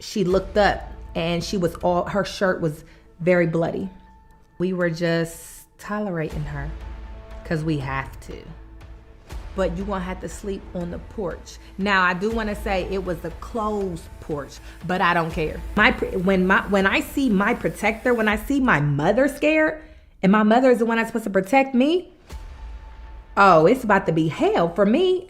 She looked up and her shirt was very bloody. We were just tolerating her because we have to. But you're gonna have to sleep on the porch. Now, I do wanna say it was a closed porch, but I don't care. When I see my protector, when I see my mother scared, and my mother is the one that's supposed to protect me, oh, it's about to be hell for me.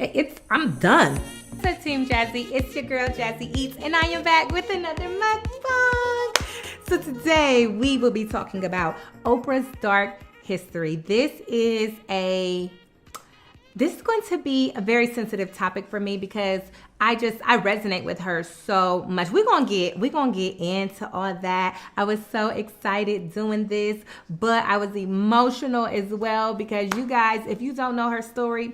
I'm done. So Team Jazzy, it's your girl Jazzy Eats, and I am back with another mukbang. So today we will be talking about Oprah's dark history. This is going to be a very sensitive topic for me because I resonate with her so much. We're gonna get into all that. I was so excited doing this, but I was emotional as well because you guys, if you don't know her story,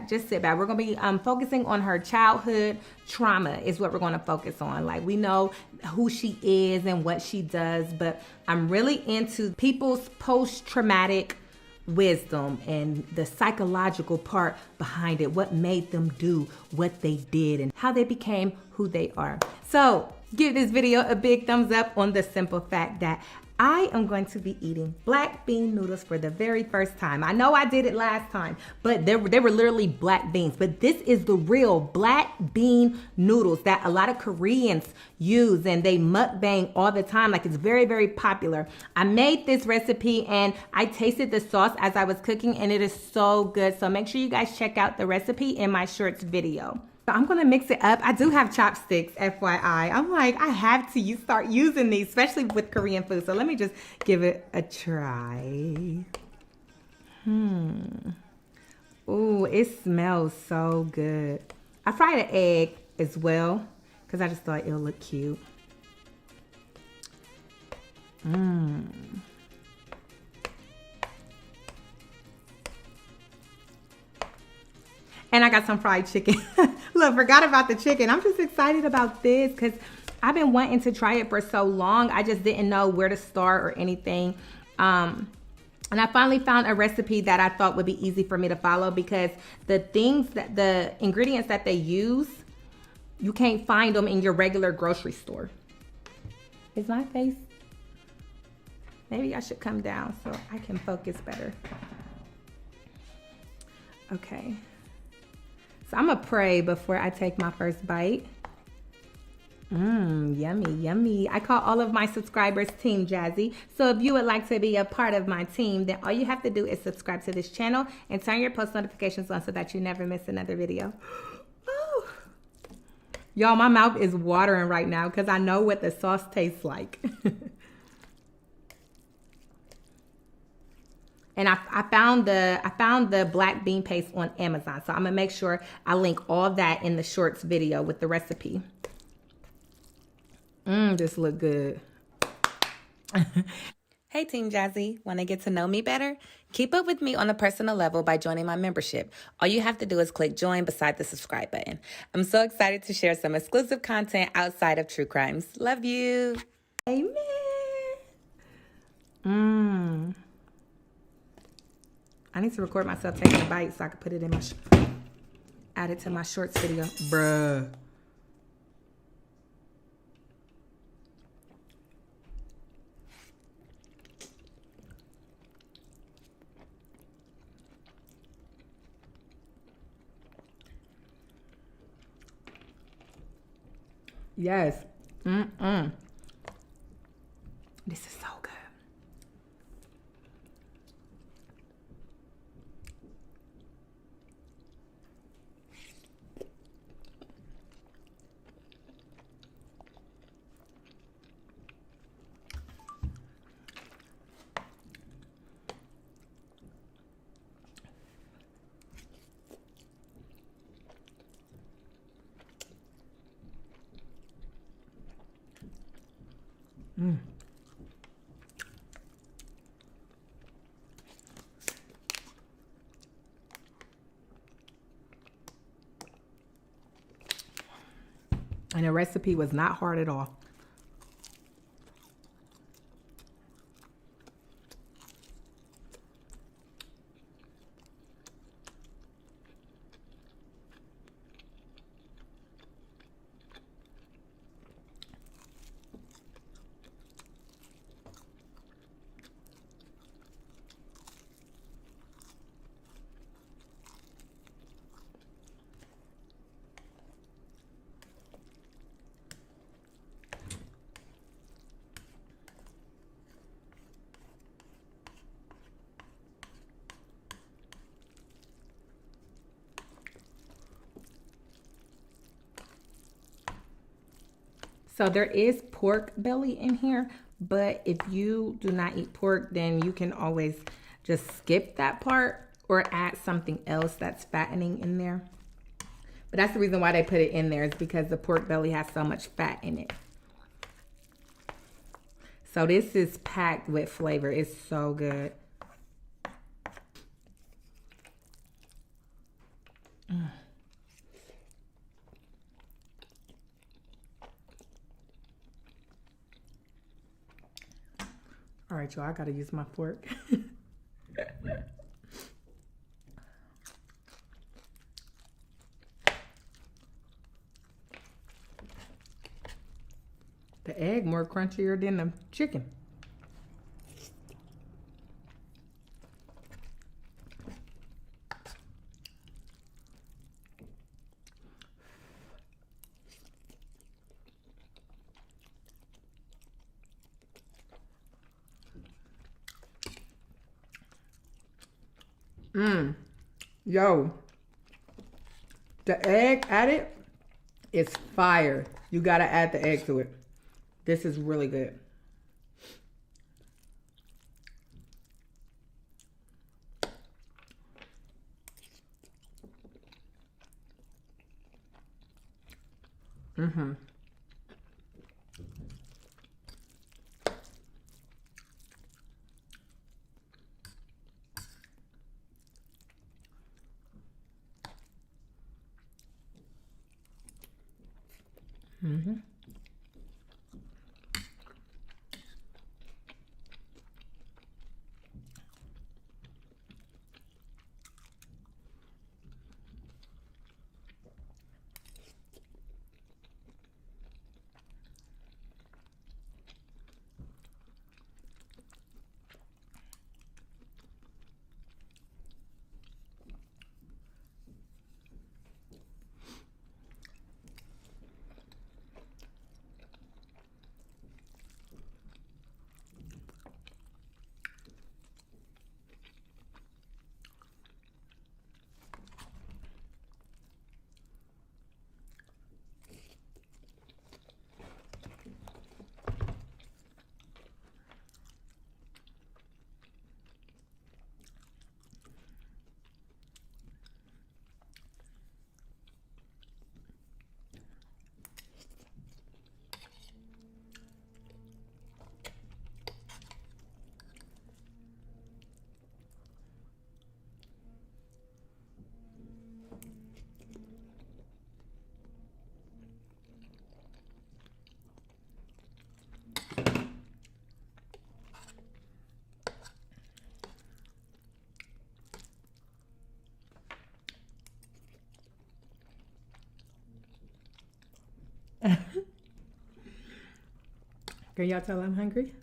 just sit back. We're gonna be focusing on her childhood trauma is what we're gonna focus on. Like, we know who she is and what she does, but I'm really into people's post-traumatic wisdom and the psychological part behind it, what made them do what they did and how they became who they are. So give this video a big thumbs up on the simple fact that I am going to be eating black bean noodles for the very first time. I know I did it last time, but they were literally black beans. But this is the real black bean noodles that a lot of Koreans use, and they mukbang all the time. Like, it's very, very popular. I made this recipe and I tasted the sauce as I was cooking, and it is so good. So make sure you guys check out the recipe in my shorts video. So I'm gonna mix it up. I do have chopsticks, FYI. I'm like, I have to start using these, especially with Korean food. So let me just give it a try. Ooh, it smells so good. I fried an egg as well because I just thought it'll look cute. And I got some fried chicken. Look, forgot about the chicken. I'm just excited about this because I've been wanting to try it for so long. I just didn't know where to start or anything. And I finally found a recipe that I thought would be easy for me to follow because the ingredients that they use, you can't find them in your regular grocery store. Is my face? Maybe I should come down so I can focus better. Okay. So I'm gonna pray before I take my first bite. Yummy, yummy. I call all of my subscribers Team Jazzy. So if you would like to be a part of my team, then all you have to do is subscribe to this channel and turn your post notifications on so that you never miss another video. Oh. Y'all, my mouth is watering right now because I know what the sauce tastes like. And I found the black bean paste on Amazon. So I'm gonna make sure I link all that in the shorts video with the recipe. This look good. Hey Team Jazzy, wanna get to know me better? Keep up with me on a personal level by joining my membership. All you have to do is click join beside the subscribe button. I'm so excited to share some exclusive content outside of true crimes. Love you. Amen. I need to record myself taking a bite so I can put it in add it to my shorts video. Bruh. Yes. This is so good. And the recipe was not hard at all. So there is pork belly in here, but if you do not eat pork, then you can always just skip that part or add something else that's fattening in there. But that's the reason why they put it in there, is because the pork belly has so much fat in it. So this is packed with flavor. It's so good. All right, y'all, I gotta use my fork. The egg more crunchier than the chicken. Yo, the egg added is fire. You gotta add the egg to it. This is really good. Can y'all tell I'm hungry?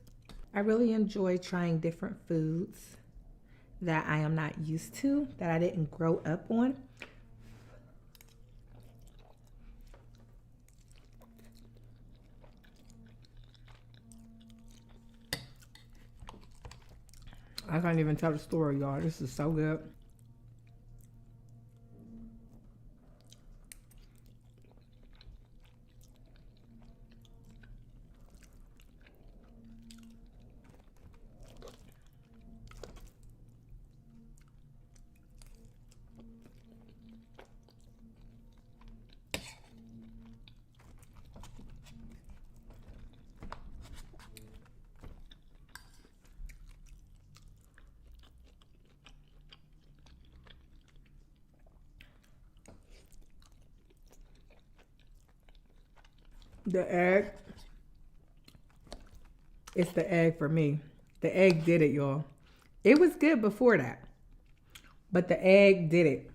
I really enjoy trying different foods that I am not used to, that I didn't grow up on. I can't even tell the story, y'all. This is so good. The egg, it's the egg for me. The egg did it, y'all. It was good before that, but the egg did it.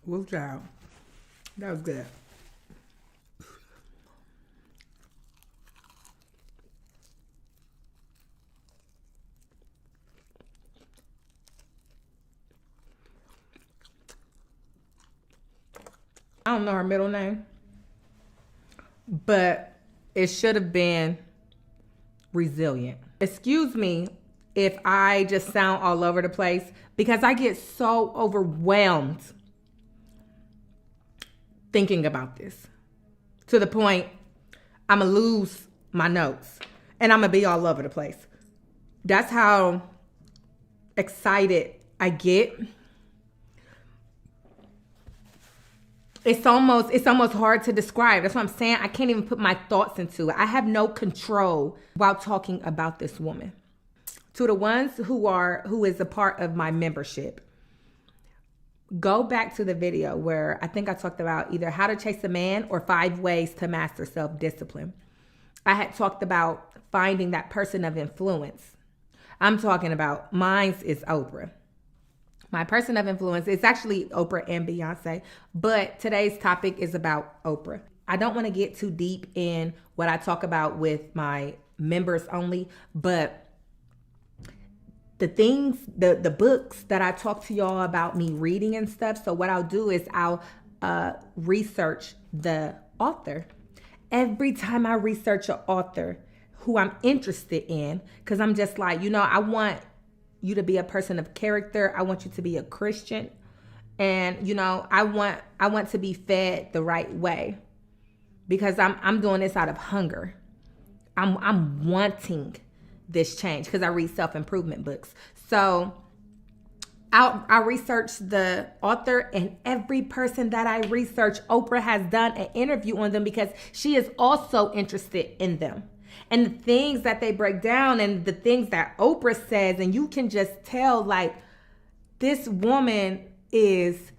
Wolf child. That was good. I don't know her middle name, but it should have been Resilient. Excuse me if I just sound all over the place because I get so overwhelmed thinking about this to the point I'm going to lose my notes and I'm going to be all over the place. That's how excited I get. It's almost hard to describe. That's what I'm saying. I can't even put my thoughts into it. I have no control while talking about this woman. To the ones who is a part of my membership, go back to the video where I think I talked about either how to chase a man or 5 ways to master self-discipline. I had talked about finding that person of influence. I'm talking about mine's is Oprah. My person of influence is actually Oprah and Beyonce, but today's topic is about Oprah. I don't want to get too deep in what I talk about with my members only, but the things, the books that I talk to y'all about me reading and stuff. So what I'll do is I'll research the author. Every time I research an author who I'm interested in, because I'm just like, I want you to be a person of character. I want you to be a Christian. And, I want to be fed the right way because I'm doing this out of hunger. I'm wanting this change because I read self-improvement books. So I'll research the author, and every person that I research, Oprah has done an interview on them because she is also interested in them. And the things that they break down and the things that Oprah says, and you can just tell, like, this woman is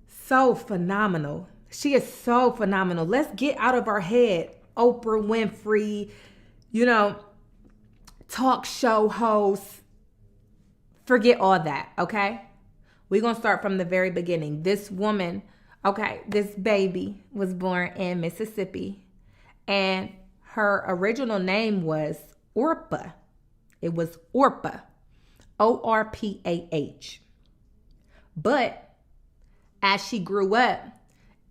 so phenomenal. She is so phenomenal. Let's get out of our head. Oprah Winfrey, talk show host. Forget all that, okay? We're going to start from the very beginning. This woman, this baby was born in Mississippi, and her original name was Orpah. It was Orpah, Orpah. But as she grew up,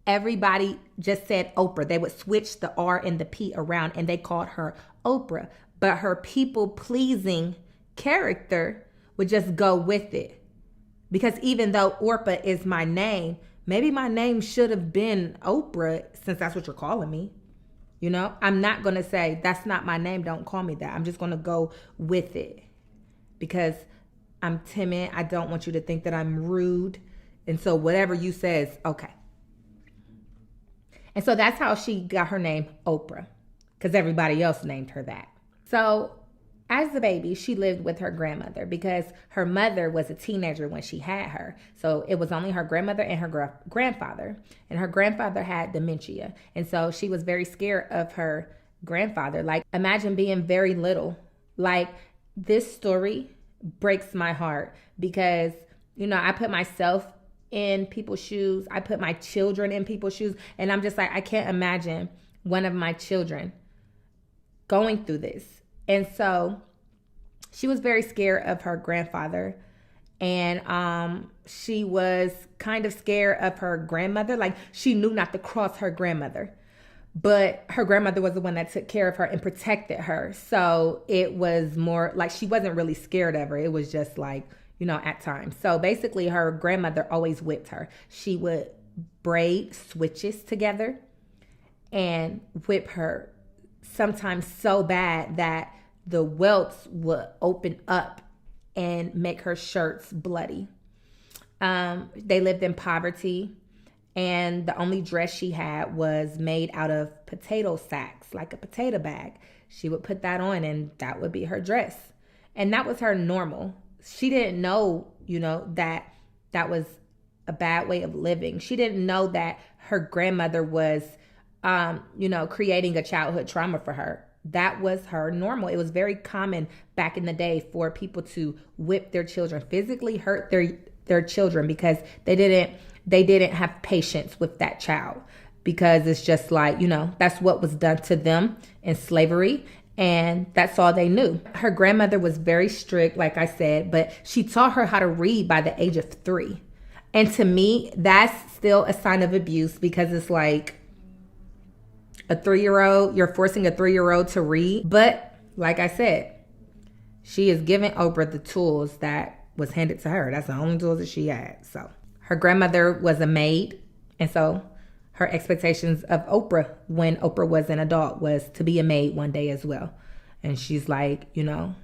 everybody just said Oprah. They would switch the R and the P around, and they called her Oprah. But her people-pleasing character would just go with it. Because even though Orpah is my name, maybe my name should have been Oprah, since that's what you're calling me. I'm not going to say, that's not my name, don't call me that. I'm just going to go with it because I'm timid. I don't want you to think that I'm rude. And so whatever you say is okay. And so that's how she got her name Oprah, because everybody else named her that. So as a baby, she lived with her grandmother because her mother was a teenager when she had her. So it was only her grandmother and her grandfather. And her grandfather had dementia. And so she was very scared of her grandfather. Like, imagine being very little. Like, this story breaks my heart because, I put myself in people's shoes. I put my children in people's shoes. And I'm just like, I can't imagine one of my children going through this. And so she was very scared of her grandfather, and she was kind of scared of her grandmother. Like, she knew not to cross her grandmother, but her grandmother was the one that took care of her and protected her. So it was more like she wasn't really scared of her. It was just like, at times. So basically her grandmother always whipped her. She would braid switches together and whip her, sometimes so bad that the welts would open up and make her shirts bloody. They lived in poverty, and the only dress she had was made out of potato sacks, like a potato bag. She would put that on, and that would be her dress. And that was her normal. She didn't know, that was a bad way of living. She didn't know that her grandmother was creating a childhood trauma for her. That was her normal. It was very common back in the day for people to whip their children, physically hurt their children because they didn't have patience with that child, because it's just like, that's what was done to them in slavery, and that's all they knew. Her grandmother was very strict, like I said, but she taught her how to read by the age of 3. And to me, that's still a sign of abuse because it's like a 3-year-old, you're forcing a 3-year-old to read. But like I said, she is giving Oprah the tools that was handed to her. That's the only tools that she had. So her grandmother was a maid. And so her expectations of Oprah when Oprah was an adult was to be a maid one day as well. And she's like, you know,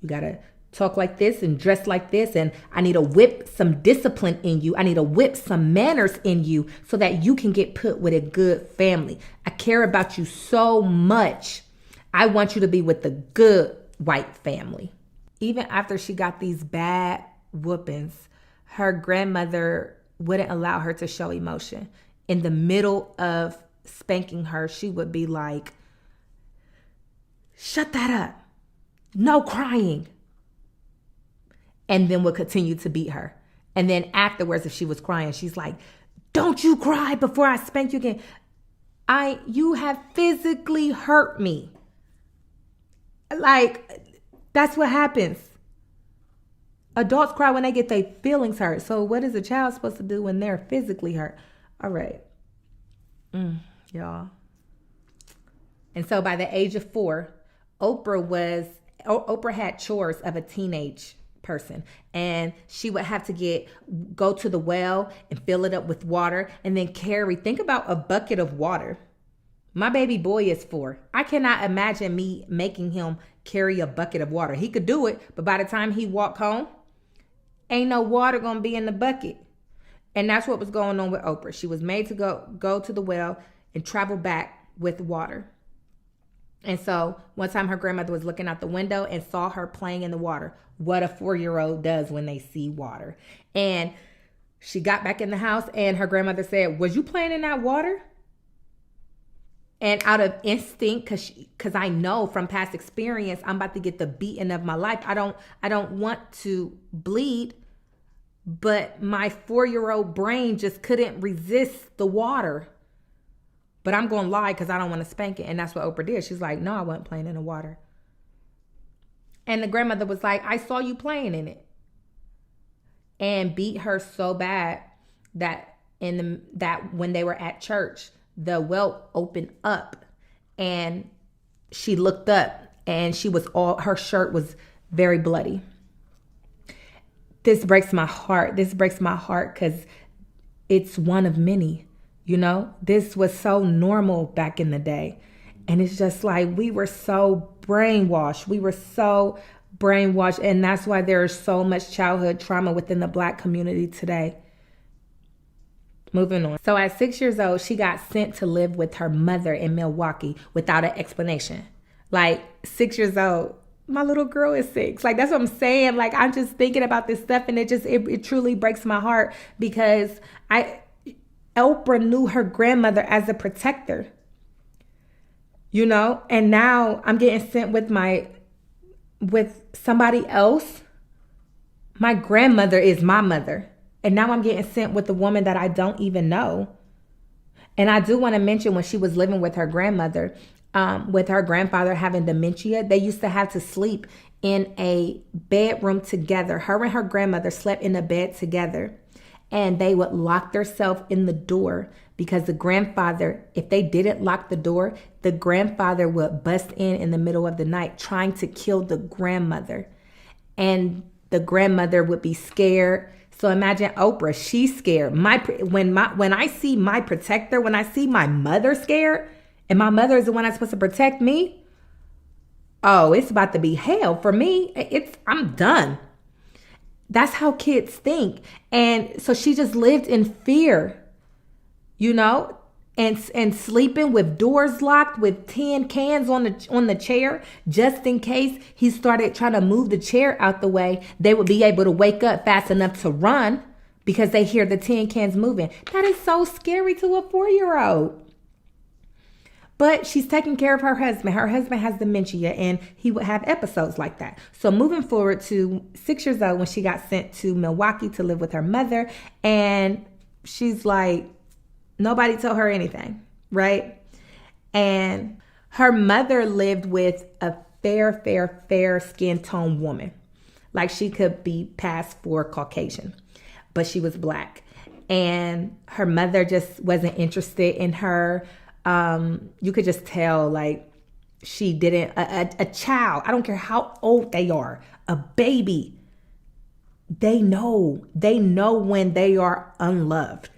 you got to talk like this and dress like this. And I need to whip some discipline in you. I need to whip some manners in you so that you can get put with a good family. I care about you so much. I want you to be with the good white family. Even after she got these bad whoopings, her grandmother wouldn't allow her to show emotion. In the middle of spanking her, she would be like, shut that up. No crying. And then would continue to beat her. And then afterwards, if she was crying, she's like, don't you cry before I spank you again. You have physically hurt me. Like, that's what happens. Adults cry when they get their feelings hurt. So what is a child supposed to do when they're physically hurt? All right. Y'all. And so by the age of 4, Oprah had chores of a teenage person, and she would have to go to the well and fill it up with water and then think about a bucket of water. My baby boy is 4. I cannot imagine me making him carry a bucket of water. He could do it, but by the time he walked home, ain't no water gonna be in the bucket. And that's what was going on with Oprah. She was made to go to the well and travel back with water. And so one time her grandmother was looking out the window and saw her playing in the water. What a 4-year-old does when they see water. And she got back in the house and her grandmother said, was you playing in that water? And out of instinct, because I know from past experience, I'm about to get the beating of my life. I don't want to bleed, but my 4-year-old brain just couldn't resist the water. But I'm going to lie because I don't want to spank it. And that's what Oprah did. She's like, no, I wasn't playing in the water. And the grandmother was like, I saw you playing in it. And beat her so bad that when they were at church, the well opened up and she looked up and her shirt was very bloody. This breaks my heart. This breaks my heart because it's one of many. You know, this was so normal back in the day. And it's just like we were so brainwashed. And that's why there is so much childhood trauma within the Black community today. Moving on. So at 6 years old, she got sent to live with her mother in Milwaukee without an explanation. Like 6 years old, my little girl is 6. Like that's what I'm saying. Like I'm just thinking about this stuff and it truly breaks my heart because Oprah knew her grandmother as a protector, you know, and now I'm getting sent with somebody else. My grandmother is my mother. And now I'm getting sent with a woman that I don't even know. And I do want to mention when she was living with her grandmother, with her grandfather having dementia, they used to have to sleep in a bedroom together. Her and her grandmother slept in a bed together. And they would lock themselves in the door because the grandfather, if they didn't lock the door, the grandfather would bust in the middle of the night trying to kill the grandmother. And the grandmother would be scared. So imagine Oprah, she's scared. When I see my protector, when I see my mother scared, and my mother is the one that's supposed to protect me, oh, it's about to be hell for me. I'm done. That's how kids think. And so she just lived in fear, you know, and sleeping with doors locked with tin cans on the chair, just in case he started trying to move the chair out the way, they would be able to wake up fast enough to run because they hear the tin cans moving. That is so scary to a 4-year-old. But she's taking care of her husband. Her husband has dementia and he would have episodes like that. So moving forward to 6 years old when she got sent to Milwaukee to live with her mother. And she's like, nobody told her anything, right? And her mother lived with a fair skin tone woman. Like she could be passed for Caucasian. but she was black. And her mother just wasn't interested in her. You could just tell, like, she didn't, a child, I don't care how old they are, a baby, they know when they are unloved.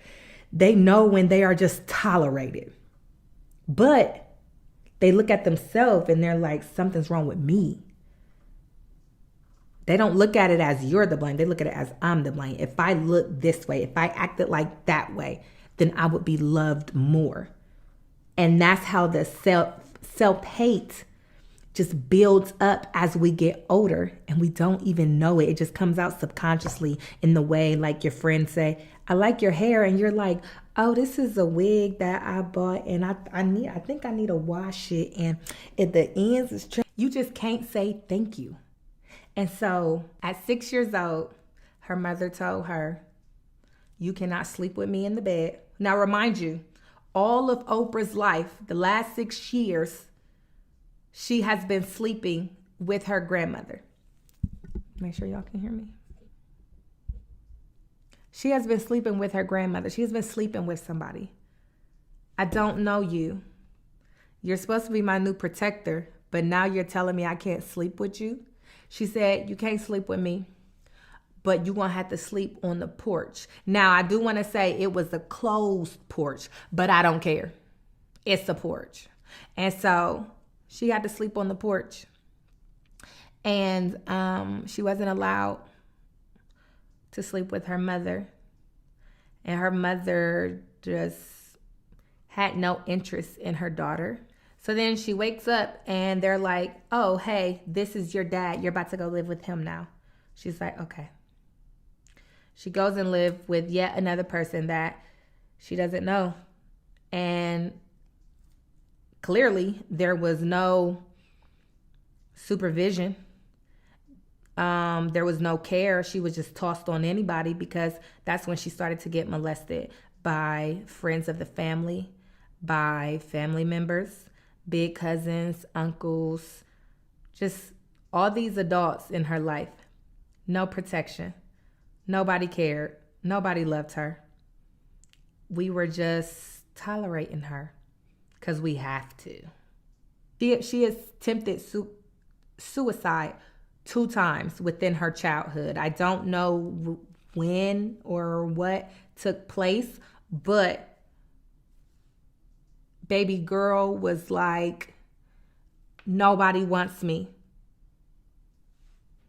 They know when they are just tolerated. But they look at themselves and they're like, something's wrong with me. They don't look at it as you're the blame. They look at it as I'm the blame. If I look this way, if I acted like that way, then I would be loved more. And that's how the self-hate just builds up as we get older, and we don't even know it. It just comes out subconsciously in the way, like, your friends say, I like your hair, and you're like, oh, this is a wig that I bought, and I think I need to wash it, and at the ends is you just can't say thank you. And so at 6 years old, her mother told her, you cannot sleep with me in the bed. Now, remind you, all of Oprah's life, the last 6 years, she has been sleeping with her grandmother. Make sure y'all can hear me. She has been sleeping with her grandmother. She has been sleeping with somebody. I don't know you. You're supposed to be my new protector, but now you're telling me I can't sleep with you? She said, you can't sleep with me, but you're going to have to sleep on the porch. Now, I do want to say it was a closed porch, but I don't care. It's a porch. And so she had to sleep on the porch. And she wasn't allowed to sleep with her mother. And her mother just had no interest in her daughter. So then she wakes up and they're like, oh, hey, this is your dad. You're about to go live with him now. She's like, okay. She goes and lives with yet another person that she doesn't know. And clearly there was no supervision. There was no care. She was just tossed on anybody, because that's when she started to get molested by friends of the family, by family members, big cousins, uncles, just all these adults in her life. No protection. Nobody cared. Nobody loved her. We were just tolerating her because we have to. She has attempted suicide 2 times within her childhood. I don't know when or what took place, but baby girl was like, nobody wants me.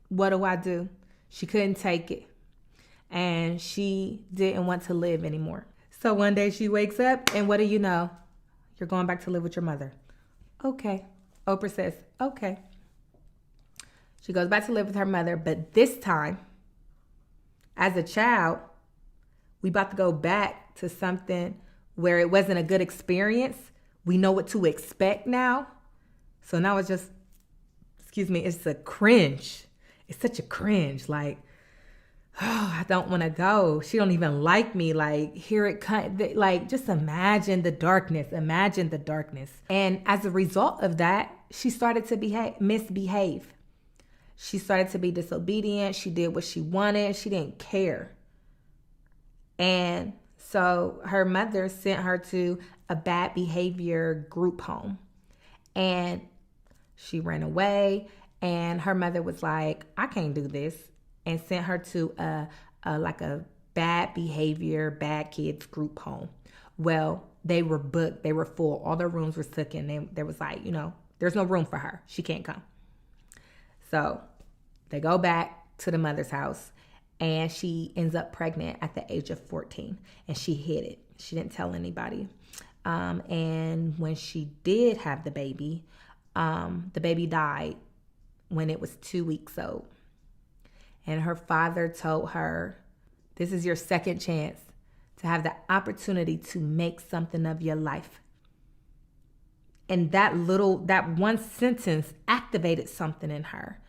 What do I do? She couldn't take it. And she didn't want to live anymore. So one day she wakes up and what do you know? You're going back to live with your mother. Okay. Oprah says, okay. She goes back to live with her mother, but this time, as a child, we about to go back to something where it wasn't a good experience. We know what to expect now. So now it's just, it's a cringe. It's such a cringe. Like, oh, I don't want to go. She don't even like me. Like, here it comes. Like, just imagine the darkness. Imagine the darkness. And as a result of that, she started to misbehave. She started to be disobedient. She did what she wanted. She didn't care. And so her mother sent her to a bad behavior group home. And she ran away. And her mother was like, I can't do this. And sent her to a bad behavior, bad kids group home. Well, they were booked. They were full. All their rooms were taken. There was like, there's no room for her. She can't come. So they go back to the mother's house, and she ends up pregnant at the age of 14, and she hid it. She didn't tell anybody. And when she did have the baby died when it was 2 weeks old. And her father told her, this is your second chance to have the opportunity to make something of your life. And that one sentence activated something in her.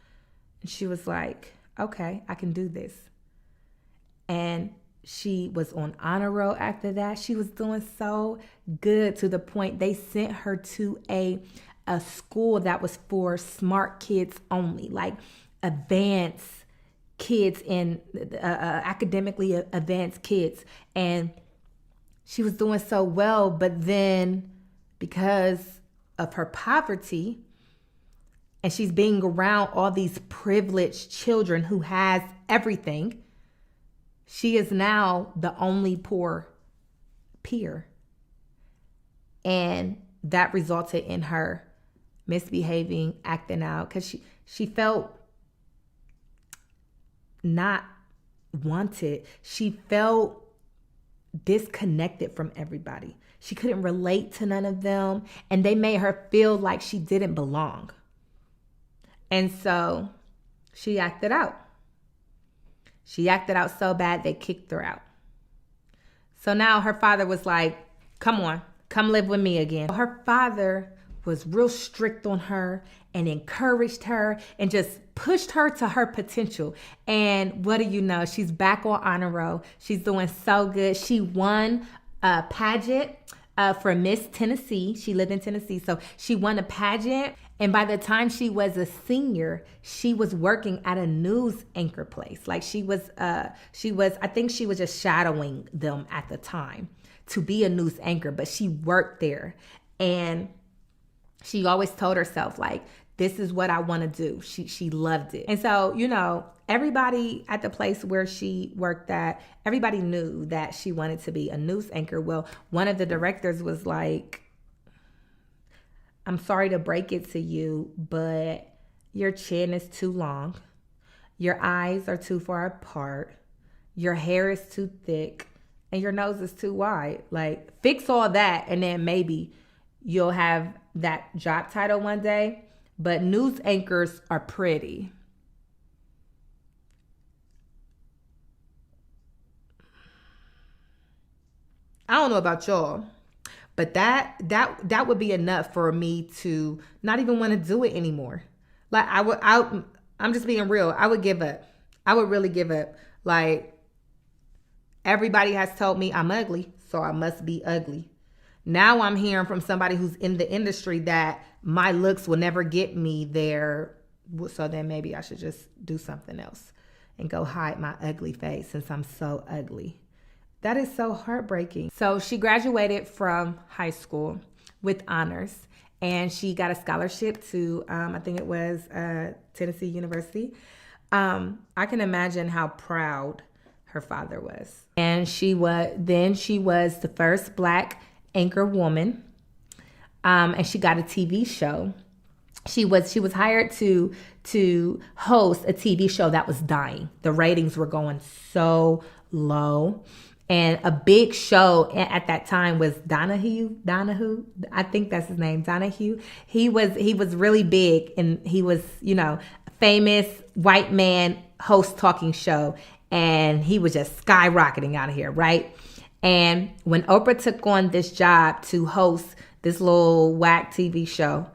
And she was like, okay, I can do this. And she was on honor roll after that. She was doing so good, to the point they sent her to a school that was for smart kids only, like advanced kids in academically advanced kids. And she was doing so well, but then because of her poverty, and she's being around all these privileged children who has everything, she is now the only poor peer. And that resulted in her misbehaving, acting out, because she felt not wanted. She felt disconnected from everybody. She couldn't relate to none of them, and they made her feel like she didn't belong. And so she acted out. She acted out so bad they kicked her out. So now her father was like, come on, come live with me again. Her father was real strict on her and encouraged her and just pushed her to her potential. And what do you know? She's back on honor roll. She's doing so good. She won a pageant for Miss Tennessee. She lived in Tennessee. So she won a pageant. And by the time she was a senior, she was working at a news anchor place. Like I think she was just shadowing them at the time to be a news anchor, but she worked there. And she always told herself, like, this is what I want to do. She loved it. And so, everybody at the place where she worked at, everybody knew that she wanted to be a news anchor. Well, one of the directors was like, I'm sorry to break it to you, but your chin is too long. Your eyes are too far apart. Your hair is too thick. And your nose is too wide. Like, fix all that, and then maybe you'll have that job title one day. But news anchors are pretty. I don't know about y'all, but that would be enough for me to not even want to do it anymore. Like, I'm just being real. I would give up. I would really give up. Like, everybody has told me I'm ugly, so I must be ugly. Now I'm hearing from somebody who's in the industry that my looks will never get me there. So then maybe I should just do something else and go hide my ugly face since I'm so ugly. That is so heartbreaking. So she graduated from high school with honors, and she got a scholarship to, I think it was Tennessee University. I can imagine how proud her father was. And she was the first Black anchor woman, and she got a TV show. She was hired to host a TV show that was dying. The ratings were going so low. And a big show at that time was Donahue. I think that's his name, Donahue. He was really big, and he was, a famous white man host talking show, and he was just skyrocketing out of here, right? And when Oprah took on this job to host this little whack TV show,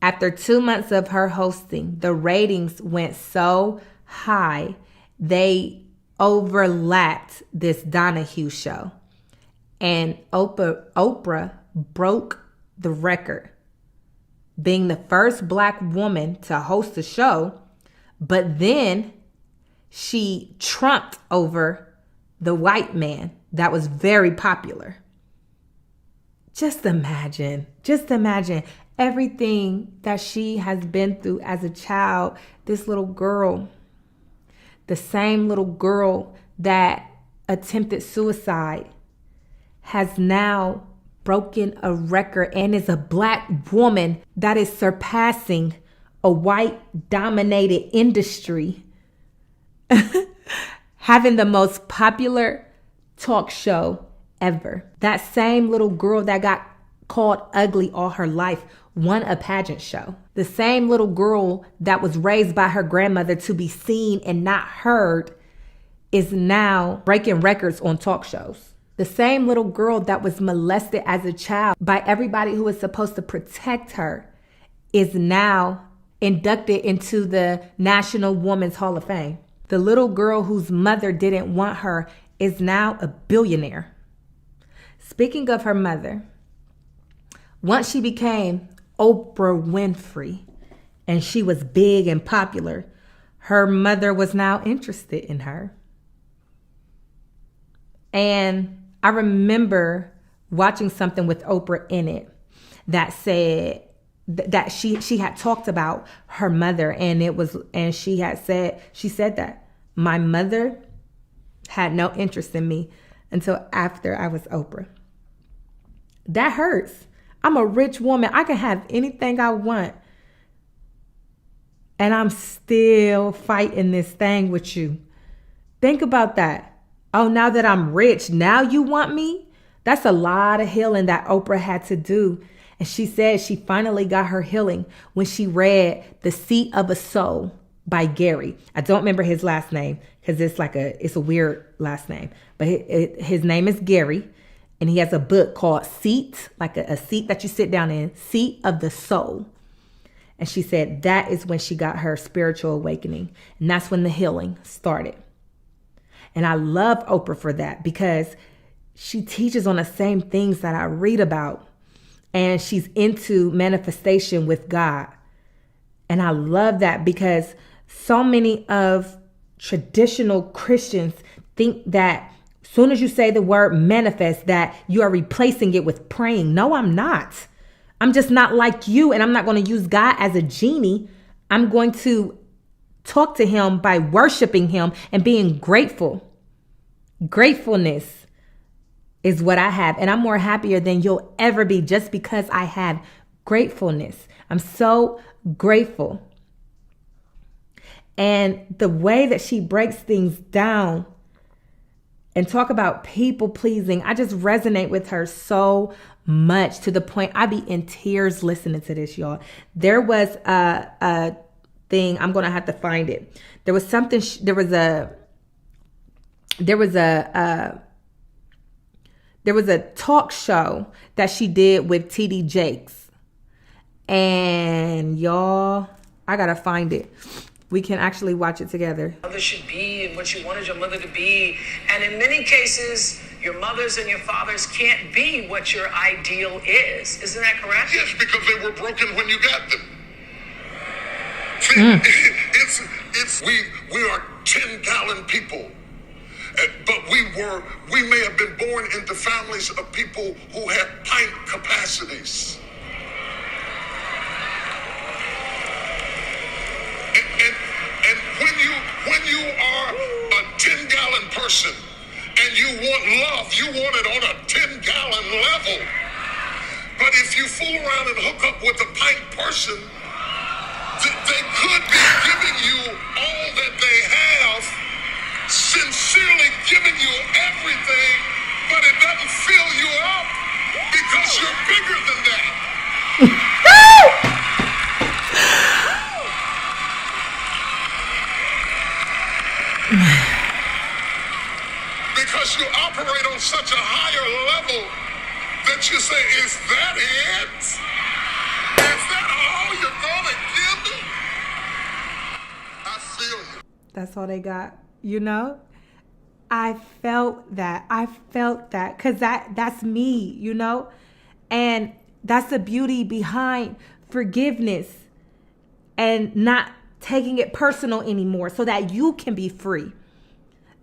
after 2 months of her hosting, the ratings went so high, they overlapped this Donahue show. And Oprah broke the record, being the first Black woman to host the show, but then she trumped over the white man that was very popular. Just imagine everything that she has been through as a child. This little girl, the same little girl that attempted suicide, has now broken a record and is a Black woman that is surpassing a white dominated industry, having the most popular talk show ever. That same little girl that got called ugly all her life won a pageant show. The same little girl that was raised by her grandmother to be seen and not heard is now breaking records on talk shows. The same little girl that was molested as a child by everybody who was supposed to protect her is now inducted into the National Women's Hall of Fame. The little girl whose mother didn't want her is now a billionaire. Speaking of her mother, once she became Oprah Winfrey and she was big and popular, her mother was now interested in her. And I remember watching something with Oprah in it that said that she had talked about her mother, and she said that my mother had no interest in me until after I was Oprah. That hurts. I'm a rich woman. I can have anything I want. And I'm still fighting this thing with you. Think about that. Oh, now that I'm rich, now you want me? That's a lot of healing that Oprah had to do. And she said she finally got her healing when she read The Seat of a Soul by Gary. I don't remember his last name because it's a weird last name. But his name is Gary. And he has a book called Seat, like a seat that you sit down in, Seat of the Soul. And she said that is when she got her spiritual awakening. And that's when the healing started. And I love Oprah for that because she teaches on the same things that I read about. And she's into manifestation with God. And I love that because so many of traditional Christians think that as soon as you say the word manifest, that you are replacing it with praying. No, I'm not. I'm just not like you, and I'm not going to use God as a genie. I'm going to talk to him by worshiping him and being grateful. Gratefulness is what I have, and I'm more happier than you'll ever be just because I have gratefulness. I'm so grateful. And the way that she breaks things down and talk about people pleasing, I just resonate with her so much to the point I be in tears listening to this, y'all. There was a thing, I'm gonna have to find it. There was something. There was a talk show that she did with TD Jakes, and y'all, I gotta find it. We can actually watch it together. Mother should be and what you wanted your mother to be. And in many cases, your mothers and your fathers can't be what your ideal is. Isn't that correct? Yes, because they were broken when you got them. See, we are 10-gallon people. But we may have been born into families of people who had pint capacities. And when you are a 10-gallon person and you want love, you want it on a 10-gallon level. But if you fool around and hook up with a pint person, they could be giving you all that they have, sincerely giving you everything, but it doesn't fill you up because you're bigger than that. Because you operate on such a higher level that you say, is that it? Is that all you're gonna give me? I feel you. That's all they got, you know? I felt that because that's me, you know? And that's the beauty behind forgiveness and not taking it personal anymore so that you can be free,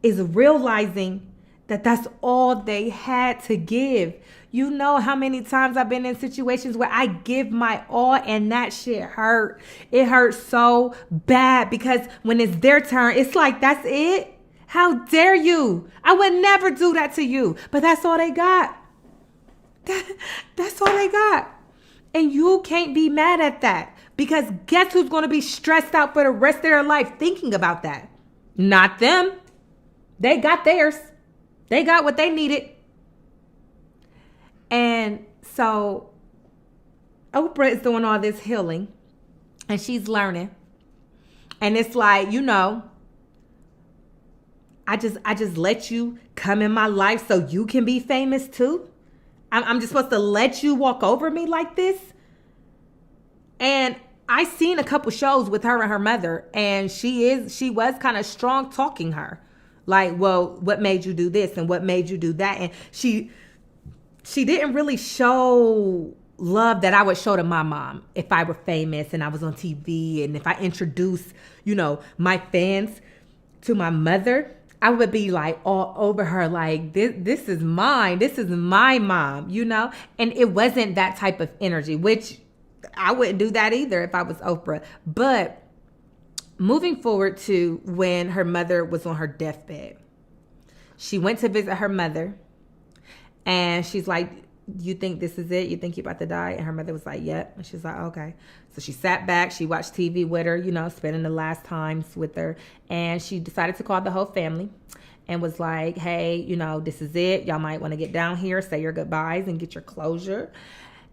is realizing that that's all they had to give. You know how many times I've been in situations where I give my all and that shit hurt. It hurts so bad because when it's their turn, it's like, that's it? How dare you? I would never do that to you. But that's all they got. That's all they got. And you can't be mad at that because guess who's going to be stressed out for the rest of their life thinking about that? Not them. They got theirs. They got what they needed. And so Oprah is doing all this healing and she's learning. And it's like, you know, I just let you come in my life so you can be famous too. I'm just supposed to let you walk over me like this. And I seen a couple shows with her and her mother, and she was kind of strong talking her. Like, well, what made you do this and what made you do that? And she didn't really show love that I would show to my mom if I were famous and I was on TV, and if I introduced, my fans to my mother, I would be like all over her, like this is mine. This is my mom, And it wasn't that type of energy, which I wouldn't do that either if I was Oprah. But moving forward to when her mother was on her deathbed, she went to visit her mother, and she's like, you think this is it? You think you're about to die? And her mother was like, yep. And she's like, okay. So she sat back. She watched TV with her, spending the last times with her. And she decided to call the whole family and was like, hey, this is it. Y'all might want to get down here, say your goodbyes, and get your closure.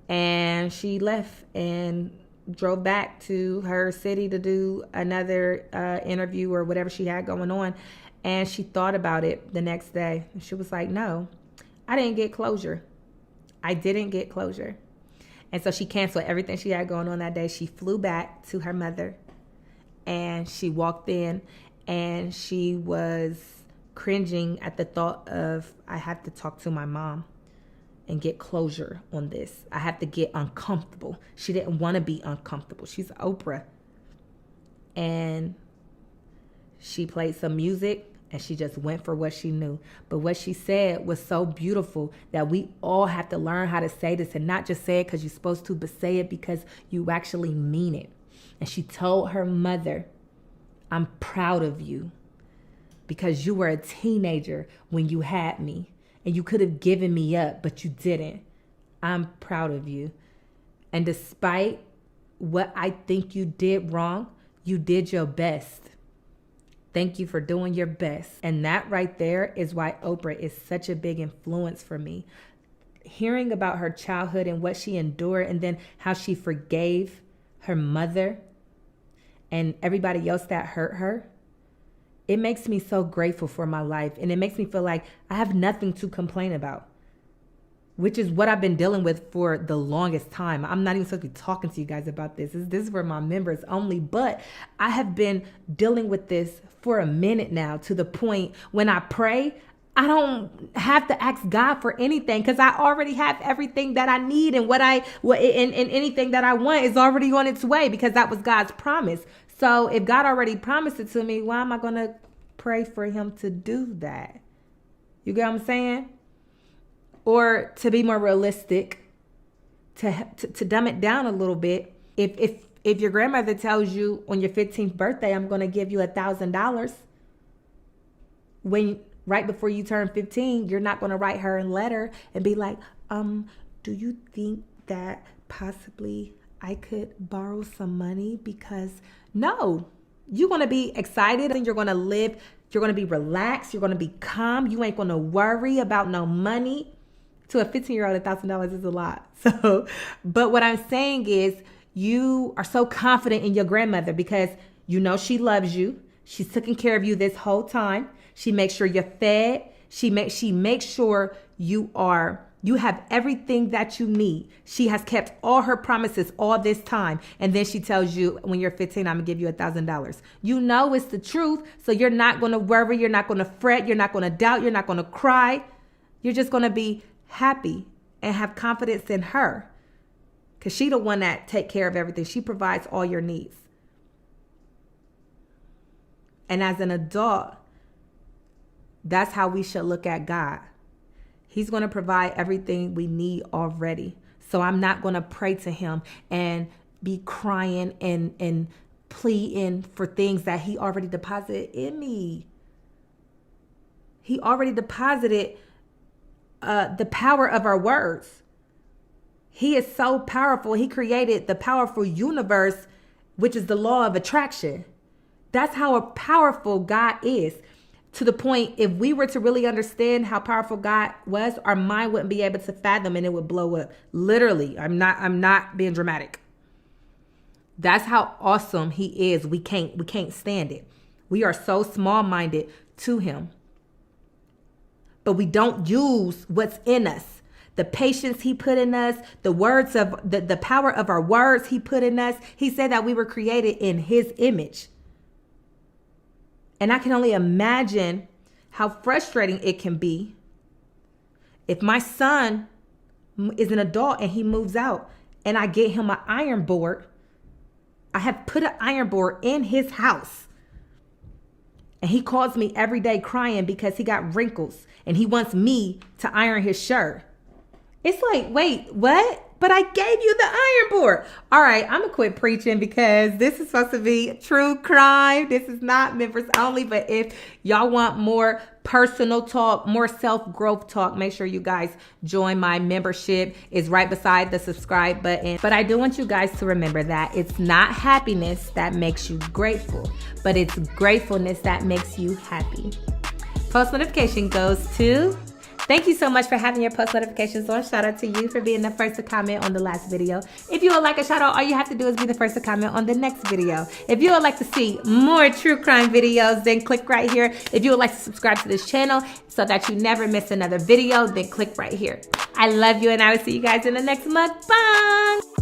And she left and drove back to her city to do another interview or whatever she had going on. And she thought about it the next day. And she was like, no, I didn't get closure. I didn't get closure. And so she canceled everything she had going on that day. She flew back to her mother, and she walked in, and she was cringing at the thought of, I have to talk to my mom and get closure on this. I have to get uncomfortable. She didn't want to be uncomfortable. She's Oprah. And she played some music, and she just went for what she knew. But what she said was so beautiful that we all have to learn how to say this, and not just say it because you're supposed to, but say it because you actually mean it. And she told her mother, I'm proud of you because you were a teenager when you had me, and you could have given me up, but you didn't. I'm proud of you. And despite what I think you did wrong, you did your best. Thank you for doing your best. And that right there is why Oprah is such a big influence for me. Hearing about her childhood and what she endured, and then how she forgave her mother and everybody else that hurt her, it makes me so grateful for my life. And it makes me feel like I have nothing to complain about, which is what I've been dealing with for the longest time. I'm not even supposed to be talking to you guys about this. This is for my members only. But I have been dealing with this for a minute now, to the point when I pray, I don't have to ask God for anything because I already have everything that I need, and and anything that I want is already on its way, because that was God's promise. So if God already promised it to me, why am I going to pray for him to do that? You get what I'm saying? Or to be more realistic, to dumb it down a little bit, if your grandmother tells you on your 15th birthday, I'm going to give you $1,000, right before you turn 15, you're not going to write her a letter and be like, do you think that possibly I could borrow some money? Because no, you're going to be excited, and you're going to live. You're going to be relaxed. You're going to be calm. You ain't going to worry about no money. To a 15-year-old, $1,000 is a lot. So, but what I'm saying is, you are so confident in your grandmother because she loves you. She's taking care of you this whole time. She makes sure you're fed. She makes sure you have everything that you need. She has kept all her promises all this time. And then she tells you, when you're 15, I'm going to give you $1,000. You know it's the truth. So you're not going to worry. You're not going to fret. You're not going to doubt. You're not going to cry. You're just going to be happy and have confidence in her, because she's the one that take care of everything. She provides all your needs. And as an adult, that's how we should look at God. He's going to provide everything we need already. So I'm not going to pray to him and be crying and pleading for things that he already deposited in me. He already deposited the power of our words. He is so powerful. He created the powerful universe, which is the law of attraction. That's how powerful God is. To the point, if we were to really understand how powerful God was, our mind wouldn't be able to fathom, and it would blow up. Literally, I'm not being dramatic. That's how awesome he is. We can't stand it. We are so small-minded to him. But we don't use what's in us. The patience he put in us, the words of the power of our words he put in us. He said that we were created in his image. And I can only imagine how frustrating it can be if my son is an adult and he moves out and I get him an iron board, I have put an iron board in his house. And he calls me every day crying because he got wrinkles and he wants me to iron his shirt. It's like, wait, what? But I gave you the iron board. All right, I'm going to quit preaching because this is supposed to be true crime. This is not members only. But if y'all want more personal talk, more self-growth talk, make sure you guys join my membership. It's right beside the subscribe button. But I do want you guys to remember that it's not happiness that makes you grateful, but it's gratefulness that makes you happy. Post notification goes to... Thank you so much for having your post notifications on. Shout out to you for being the first to comment on the last video. If you would like a shout out, all you have to do is be the first to comment on the next video. If you would like to see more true crime videos, then click right here. If you would like to subscribe to this channel so that you never miss another video, then click right here. I love you and I will see you guys in the next mukbang.